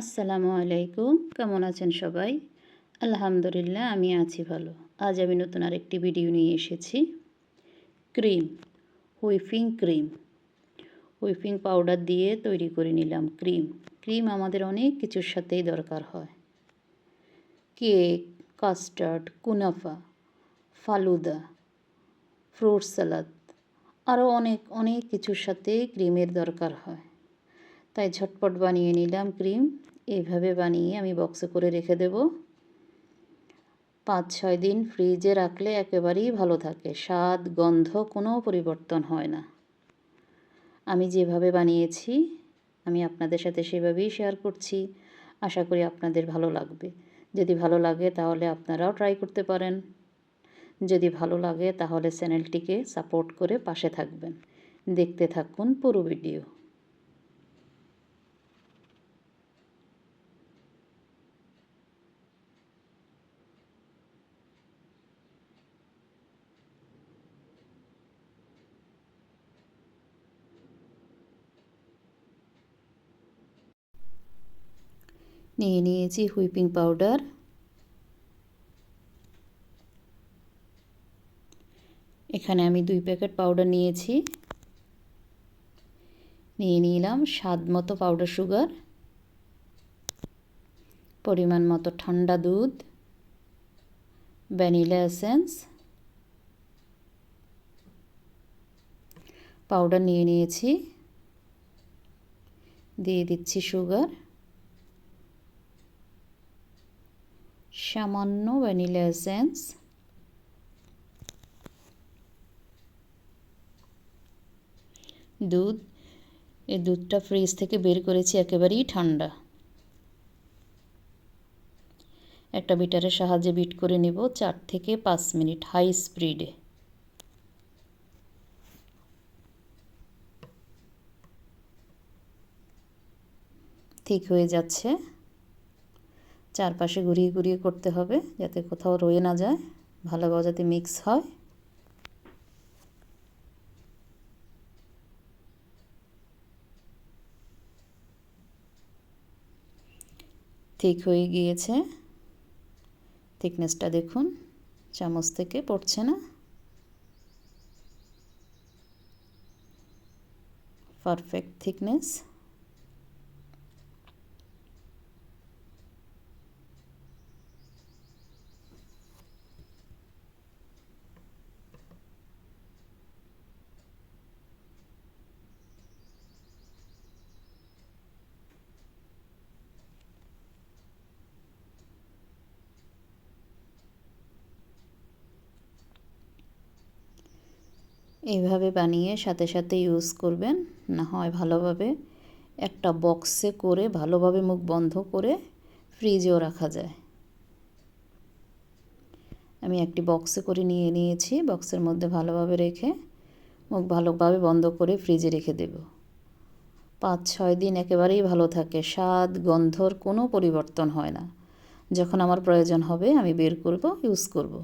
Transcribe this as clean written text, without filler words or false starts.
আসসালামু আলাইকুম, কেমন আছেন সবাই? আলহামদুলিল্লাহ, আমি আছি ভালো। আজ আমি নতুন আরেকটি ভিডিও নিয়ে এসেছি। Cream, whipping cream, whipping powder দিয়ে তৈরি করে নিলাম ক্রিম। ক্রিম আমাদের অনেক কিছুর সাথেই দরকার হয়। কেক, কাস্টার্ড, কুনাফা, ফালুদা, ফ্রুট সালাদ, আরও অনেক অনেক কিছুর সাথে ক্রিমের দরকার হয়। তাই ঝটপট বানিয়ে নিলাম ক্রিম। এইভাবে বানিয়ে আমি বক্সে করে রেখে দেব। 5-6 দিন ফ্রিজে রাখলে একেবারেই ভালো থাকে, স্বাদ গন্ধ কোনো পরিবর্তন হয় না। আমি যেভাবে বানিয়েছি আমি আপনাদের সাথে সেভাবেই শেয়ার করছি। আশা করি আপনাদের ভালো লাগবে। যদি ভালো লাগে তাহলে আপনারাও ট্রাই করতে পারেন। যদি ভালো লাগে তাহলে চ্যানেলটিকে সাপোর্ট করে পাশে থাকবেন। দেখতে থাকুন পুরো ভিডিও। নিয়ে নিয়েছি হুইপিং পাউডার। এখানে আমি 2 প্যাকেট পাউডার নিয়েছি। নিয়ে নিলাম স্বাদ মতো পাউডার সুগার, পরিমাণ মতো ঠান্ডা দুধ, ভ্যানিলা এসেন্স, পাউডার নিয়ে নিয়েছি। দিয়ে দিচ্ছি সুগার, সামান্য ভ্যানিলা এসেন্স, দুধ। এই দুধটা ফ্রিজ থেকে বের করেছি একেবারেই ঠান্ডা। একটা বিটারের সাহায্যে বিট করে নেব 4 থেকে 5 মিনিট হাই স্পিডে। ঠিক হয়ে যাচ্ছে। চারপাশে ঘুরিয়ে ঘুরিয়ে করতে হবে যাতে কোথাও রয়ে না যায়, ভালোভাবে যাতে মিক্স হয়। ঠিক হয়ে গিয়েছে। থিকনেসটা দেখুন, চামচ থেকে পড়ছে না। Perfect thickness. এইভাবে বানিয়ে সাথে সাথে ইউজ করবেন, না হয় ভালোভাবে একটা বক্সে করে ভালোভাবে মুখ বন্ধ করে ফ্রিজেও রাখা যায়। আমি একটি বক্সে করে নিয়ে নিয়েছি, বক্সের মধ্যে ভালোভাবে রেখে মুখ ভালোভাবে বন্ধ করে ফ্রিজে রেখে দেব। 5-6 দিন একেবারেই ভালো থাকে, স্বাদ গন্ধর কোনো পরিবর্তন হয় না। যখন আমার প্রয়োজন হবে আমি বের করব, ইউজ করব।